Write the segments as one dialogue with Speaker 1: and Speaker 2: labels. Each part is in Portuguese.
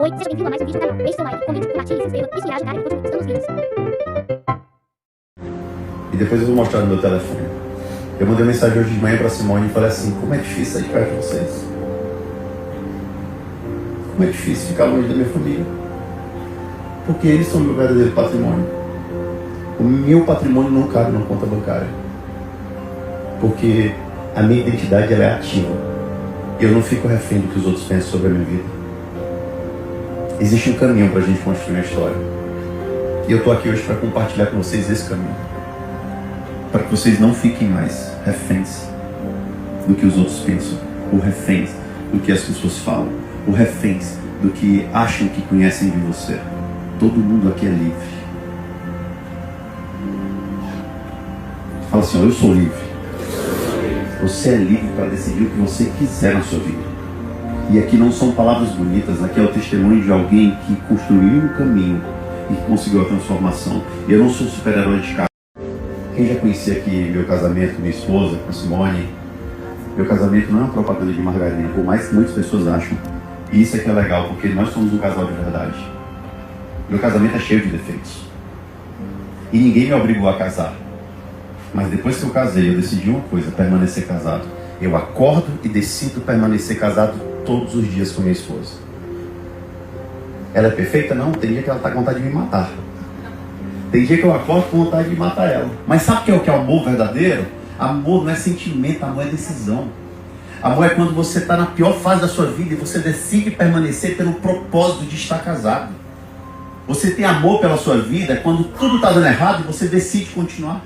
Speaker 1: Oi, seja bem-vindo a mais um vídeo do canal. Deixe seu like, comente, compartilhe, se inscreva. Isso irá ajudar a que continue postando os vídeos.
Speaker 2: E depois eu vou mostrar no meu telefone. Eu mandei uma mensagem hoje de manhã para Simone e falei assim: como é difícil sair de perto de vocês. Como é difícil ficar longe da minha família. Porque eles são meu verdadeiro patrimônio. O meu patrimônio não cabe numa conta bancária. Porque a minha identidade ela é ativa. Eu não fico refém do que os outros pensam sobre a minha vida. Existe um caminho para a gente construir uma história. E eu estou aqui hoje para compartilhar com vocês esse caminho. Para que vocês não fiquem mais reféns do que os outros pensam. Ou reféns do que as pessoas falam. Ou reféns do que acham que conhecem de você. Todo mundo aqui é livre. Fala assim: ó, eu sou livre. Você é livre para decidir o que você quiser na sua vida. E aqui não são palavras bonitas, aqui é o testemunho de alguém que construiu um caminho e que conseguiu a transformação. E eu não sou super-herói de casa. Quem já conhecia aqui meu casamento, minha esposa, com a Simone, meu casamento não é uma propaganda de margarina, por mais que muitas pessoas acham. E isso é que é legal, porque nós somos um casal de verdade. Meu casamento é cheio de defeitos. E ninguém me obrigou a casar. Mas depois que eu casei, eu decidi uma coisa: permanecer casado. Eu acordo e decido permanecer casado todos os dias com minha esposa. Ela é perfeita? Não. Tem dia que ela está com vontade de me matar. Tem dia que eu acordo com vontade de matar ela. Mas sabe o que é o amor verdadeiro? Amor não é sentimento, amor é decisão. Amor é quando você está na pior fase da sua vida e você decide permanecer pelo propósito de estar casado. Você tem amor pela sua vida quando tudo está dando errado e você decide continuar.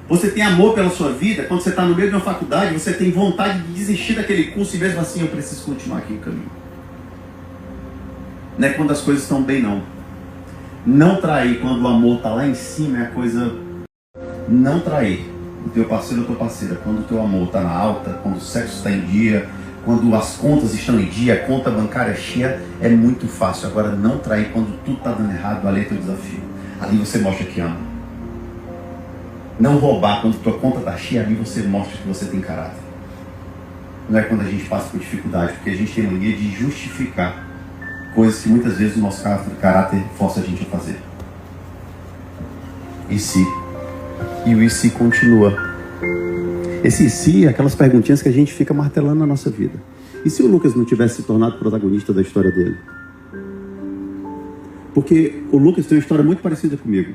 Speaker 2: Você tem amor pela sua vida quando você está no meio de uma faculdade, você tem vontade de desistir daquele curso e mesmo assim eu preciso continuar aqui no caminho. Não é quando as coisas estão bem, não. Não trair quando o amor está lá em cima é a coisa... Não trair o teu parceiro ou tua parceira quando o teu amor está na alta, quando o sexo está em dia, quando as contas estão em dia, a conta bancária é cheia, é muito fácil. Agora, não trair quando tudo está dando errado, ali é teu desafio. Ali você mostra que ama. Não roubar quando tua conta está cheia, ali você mostra que você tem caráter. Não é quando a gente passa por dificuldade, porque a gente tem mania de justificar coisas que muitas vezes o nosso caráter força a gente a fazer. E se? E o e se continua. Esse e se é aquelas perguntinhas que a gente fica martelando na nossa vida. E se o Lucas não tivesse se tornado protagonista da história dele? Porque o Lucas tem uma história muito parecida comigo.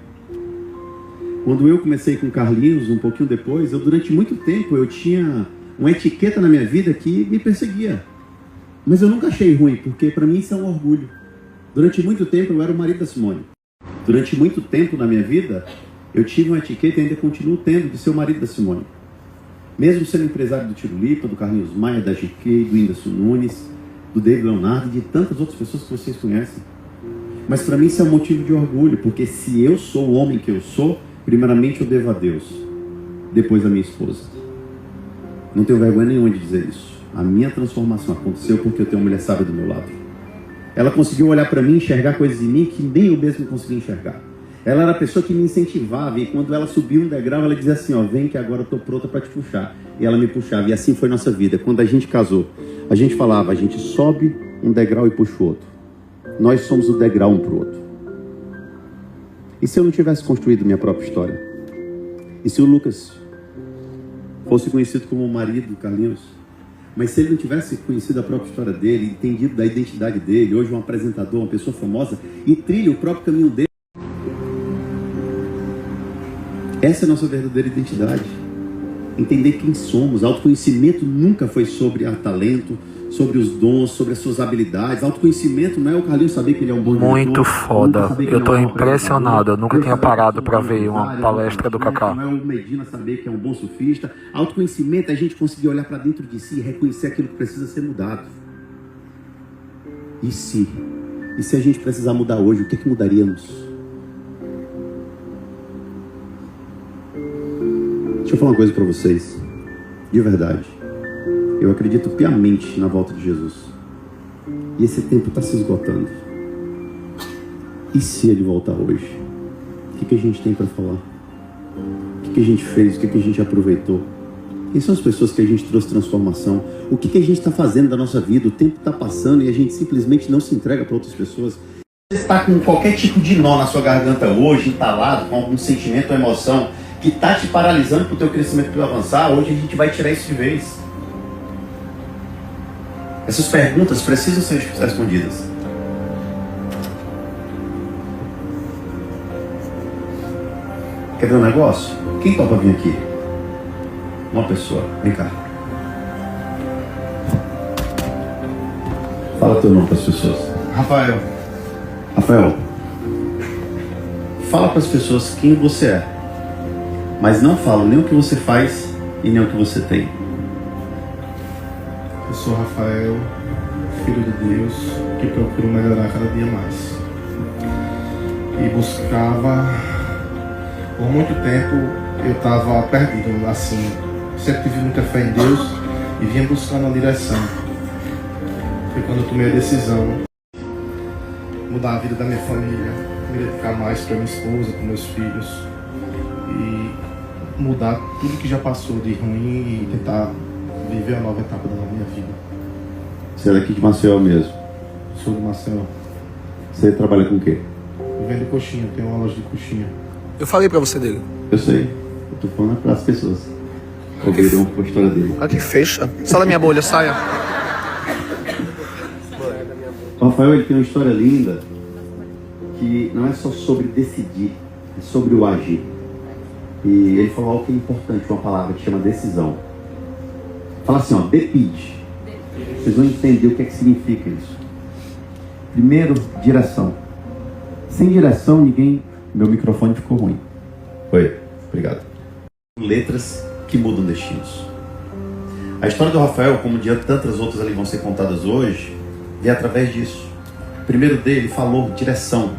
Speaker 2: Quando eu comecei com o Carlinhos, um pouquinho depois, durante muito tempo eu tinha uma etiqueta na minha vida que me perseguia. Mas eu nunca achei ruim, porque para mim isso é um orgulho. Durante muito tempo eu era o marido da Simone. Durante muito tempo na minha vida, eu tive uma etiqueta e ainda continuo tendo de ser o marido da Simone. Mesmo sendo empresário do Tirulipa, do Carlinhos Maia, da GQ, do Whindersson Nunes, do David Leonardo e de tantas outras pessoas que vocês conhecem. Mas para mim isso é um motivo de orgulho, porque se eu sou o homem que eu sou, primeiramente eu devo a Deus, depois a minha esposa. Não tenho vergonha nenhuma de dizer isso. A minha transformação aconteceu porque eu tenho uma mulher sábia do meu lado. Ela conseguiu olhar para mim e enxergar coisas em mim que nem eu mesmo conseguia enxergar. Ela era a pessoa que me incentivava e quando ela subia um degrau, ela dizia assim: ó, vem que agora eu estou pronta para te puxar. E ela me puxava e assim foi nossa vida. Quando a gente casou, a gente falava, a gente sobe um degrau e puxa o outro. Nós somos o degrau um para o outro. E se eu não tivesse construído minha própria história? E se o Lucas fosse conhecido como o marido do Carlinhos? Mas se ele não tivesse conhecido a própria história dele, entendido da identidade dele, hoje um apresentador, uma pessoa famosa, e trilha o próprio caminho dele? Essa é a nossa verdadeira identidade. Entender quem somos. Autoconhecimento nunca foi sobre talento, sobre os dons, sobre as suas habilidades. Autoconhecimento não é o Carlinhos saber que ele é um bom diretor.
Speaker 3: Muito foda. Eu tô impressionado. Eu nunca tinha parado pra ver uma palestra do Kaká.
Speaker 2: Não é o Medina saber que é um bom surfista. Autoconhecimento é a gente conseguir olhar para dentro de si e reconhecer aquilo que precisa ser mudado. E se a gente precisar mudar hoje, o que mudaríamos? Deixa eu falar uma coisa para vocês. De verdade. Eu acredito piamente na volta de Jesus. E esse tempo está se esgotando. E se ele voltar hoje? O que a gente tem para falar? O que a gente fez? O que a gente aproveitou? Quem são as pessoas que a gente trouxe transformação? O que a gente está fazendo da nossa vida? O tempo está passando e a gente simplesmente não se entrega para outras pessoas. Você está com qualquer tipo de nó na sua garganta hoje, entalado, com algum sentimento ou emoção que está te paralisando para o teu crescimento, para avançar, hoje a gente vai tirar isso de vez. Essas perguntas precisam ser respondidas. Quer ver um negócio? Quem topa vir aqui? Uma pessoa. Vem cá. Fala teu nome para as pessoas.
Speaker 4: Rafael.
Speaker 2: Rafael, fala para as pessoas quem você é, mas não fala nem o que você faz e nem o que você tem.
Speaker 4: Eu sou Rafael, filho de Deus, que procuro melhorar cada dia mais. E buscava, por muito tempo, eu estava perdido, assim, sempre tive muita fé em Deus e vinha buscando a direção. Foi quando eu tomei a decisão mudar a vida da minha família, me dedicar mais para minha esposa, para meus filhos e mudar tudo que já passou de ruim e tentar viver a nova etapa da minha vida.
Speaker 2: Você é daqui de Maceió mesmo?
Speaker 4: Sou do Maceió.
Speaker 2: Você trabalha com o quê?
Speaker 4: Eu vendo coxinha, tenho uma loja de coxinha.
Speaker 3: Eu falei pra você dele.
Speaker 2: Eu sei, eu tô falando para as pessoas. Ouviram a história dele.
Speaker 3: Olha que fecha. Sai da minha bolha, saia.
Speaker 2: O Rafael, ele tem uma história linda que não é só sobre decidir, é sobre o agir. E ele falou algo que é importante, uma palavra que chama decisão. Fala assim, ó, depende. Vocês vão entender o que é que significa isso. Primeiro, direção. Sem direção, ninguém... Meu microfone ficou ruim. Oi, obrigado. Letras que mudam destinos. A história do Rafael, como de tantas outras ali vão ser contadas hoje, é através disso. O primeiro dele falou direção.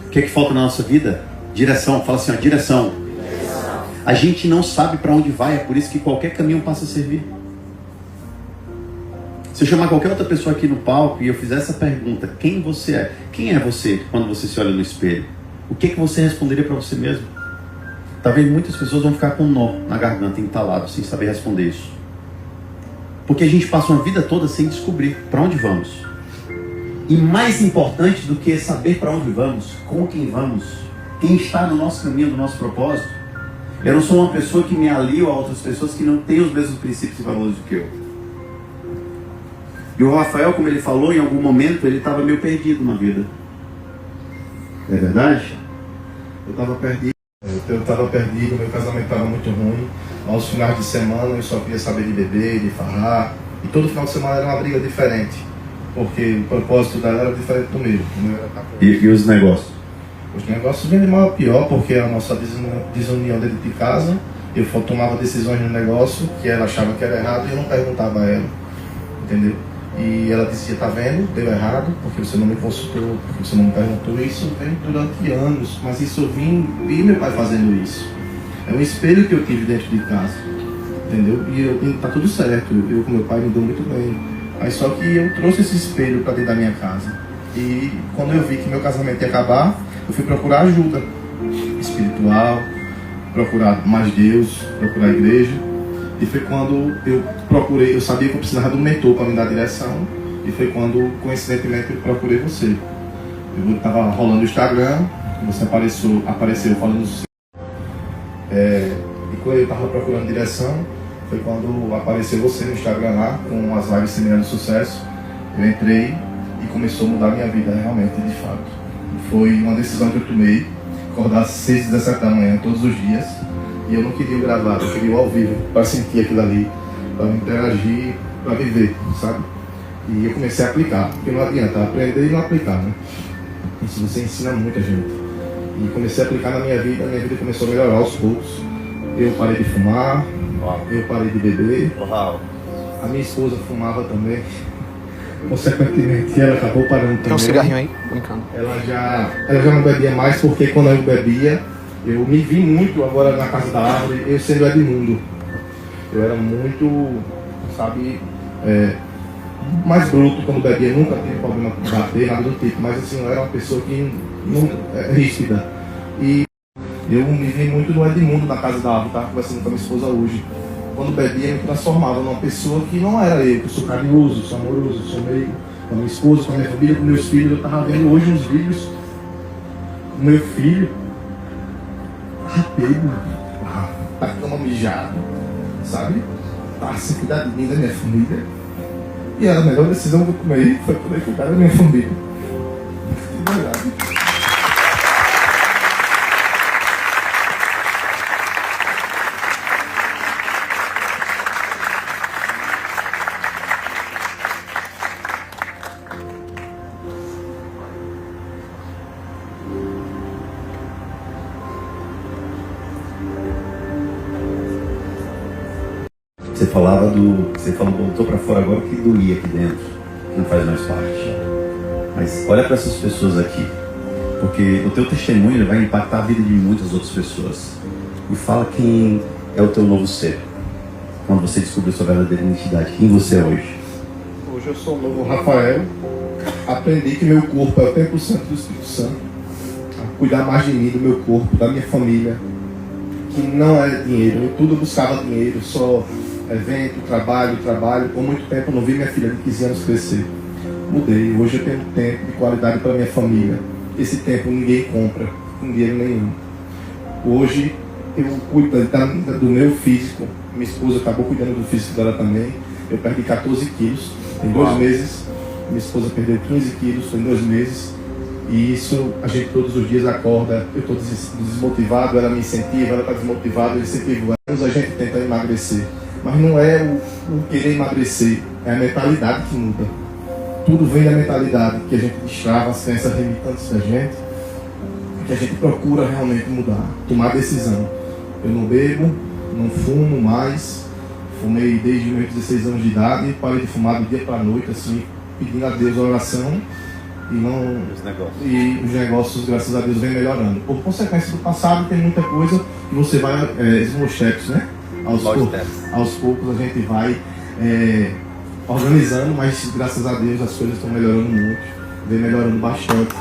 Speaker 2: O que é que falta na nossa vida? Direção. Fala assim, ó, direção. A gente não sabe para onde vai, é por isso que qualquer caminho passa a servir. Se eu chamar qualquer outra pessoa aqui no palco e eu fizer essa pergunta, quem você é? Quem é você quando você se olha no espelho? O que que você responderia para você mesmo? Talvez muitas pessoas vão ficar com um nó na garganta, entalado, sem saber responder isso. Porque a gente passa uma vida toda sem descobrir para onde vamos. E mais importante do que saber para onde vamos, com quem vamos, quem está no nosso caminho, no nosso propósito. Eu não sou uma pessoa que me alio a outras pessoas que não têm os mesmos princípios e valores do que eu. E o Rafael, como ele falou, em algum momento ele estava meio perdido na vida. É verdade?
Speaker 4: Eu estava perdido, meu casamento estava muito ruim. Aos finais de semana eu só queria saber de beber, de farrar. E todo final de semana era uma briga diferente. Porque o propósito dela era diferente do meu.
Speaker 2: E os negócios?
Speaker 4: Os negócios vêm de mal a pior, porque a nossa desunião dentro de casa, eu tomava decisões no negócio que ela achava que era errado e eu não perguntava a ela. Entendeu? E ela dizia, tá vendo, deu errado, porque você não me consultou, porque você não me perguntou. Isso vem durante anos, mas isso eu vi meu pai fazendo isso. É um espelho que eu tive dentro de casa, entendeu? E tá tudo certo, eu com meu pai me dou muito bem. Aí só que eu trouxe esse espelho para dentro da minha casa. E quando eu vi que meu casamento ia acabar, eu fui procurar ajuda espiritual, procurar mais Deus, procurar a igreja. E foi quando eu sabia que eu precisava de um mentor para me dar direção. E foi quando, coincidentemente, eu procurei você. Eu estava rolando o Instagram, você apareceu falando. E quando eu estava procurando direção, foi quando apareceu você no Instagram lá, com as lives Semeando Sucesso. Eu entrei e começou a mudar a minha vida realmente, de fato. Foi uma decisão que eu tomei, acordar às 6h17 da manhã todos os dias. E eu não queria o gravado, eu queria o ao vivo, para sentir aquilo ali, para interagir, para viver, sabe? E eu comecei a aplicar, porque não adianta aprender e não aplicar, né? Isso você ensina muita gente. E comecei a aplicar na minha vida começou a melhorar aos poucos. Eu parei de fumar, eu parei de beber, a minha esposa fumava também. Consequentemente, ela acabou parando também.
Speaker 3: Tem um cigarrinho aí? Brincando.
Speaker 4: Ela já não bebia mais, porque quando eu bebia, eu me vi muito agora na Casa da Árvore, eu sendo Edmundo. Eu era muito, sabe, mais bruto quando bebia, nunca tive problema com bater, nada do tipo, mas assim, eu era uma pessoa que não ríspida. E eu me vi muito no Edmundo na Casa da Árvore, estava conversando com a minha esposa hoje. quando bebia, me transformava numa pessoa que não era eu, que eu sou carinhoso, sou amoroso, sou meio com a minha esposa, com a minha família, com meus filhos. Eu estava vendo hoje uns vídeos do meu filho, rapego, tá com uma mijada, sabe? Tá sem cuidar de mim, da minha família. E a melhor decisão que eu tomei foi poder cuidar da minha família. De verdade.
Speaker 2: Você falava você botou para fora agora o que doía aqui dentro, que não faz mais parte. Mas olha para essas pessoas aqui, porque o teu testemunho vai impactar a vida de muitas outras pessoas. E fala quem é o teu novo ser, quando você descobriu sua verdadeira identidade, quem você é hoje.
Speaker 4: Hoje eu sou o novo Rafael. Aprendi que meu corpo é o templo santo do Espírito Santo. A cuidar mais de mim, do meu corpo, da minha família. Que não é dinheiro. Eu tudo buscava dinheiro, só evento, trabalho. Por muito tempo eu não vi minha filha de 15 anos crescer. Mudei. Hoje eu tenho tempo de qualidade para minha família. Esse tempo ninguém compra, com dinheiro nenhum. Hoje eu cuido do meu físico. Minha esposa acabou cuidando do físico dela também. Eu perdi 14 quilos em 2 meses. Minha esposa perdeu 15 quilos em 2 meses. E isso, a gente todos os dias acorda, eu estou desmotivado, ela me incentiva, ela está desmotivada, eu incentivo ela. A gente tenta emagrecer. Mas não é o querer emagrecer, é a mentalidade que muda. Tudo vem da mentalidade, que a gente destrava as crenças limitantes da gente, que a gente procura realmente mudar, tomar decisão. Eu não bebo, não fumo mais, fumei desde meus 16 anos de idade, parei de fumar do dia para a noite, assim, pedindo a Deus a oração. E os negócios, graças a Deus, vem melhorando. Por consequência do passado, tem muita coisa que você vai, small steps, né? Aos poucos a gente vai organizando, mas graças a Deus as coisas estão melhorando muito, vem melhorando bastante.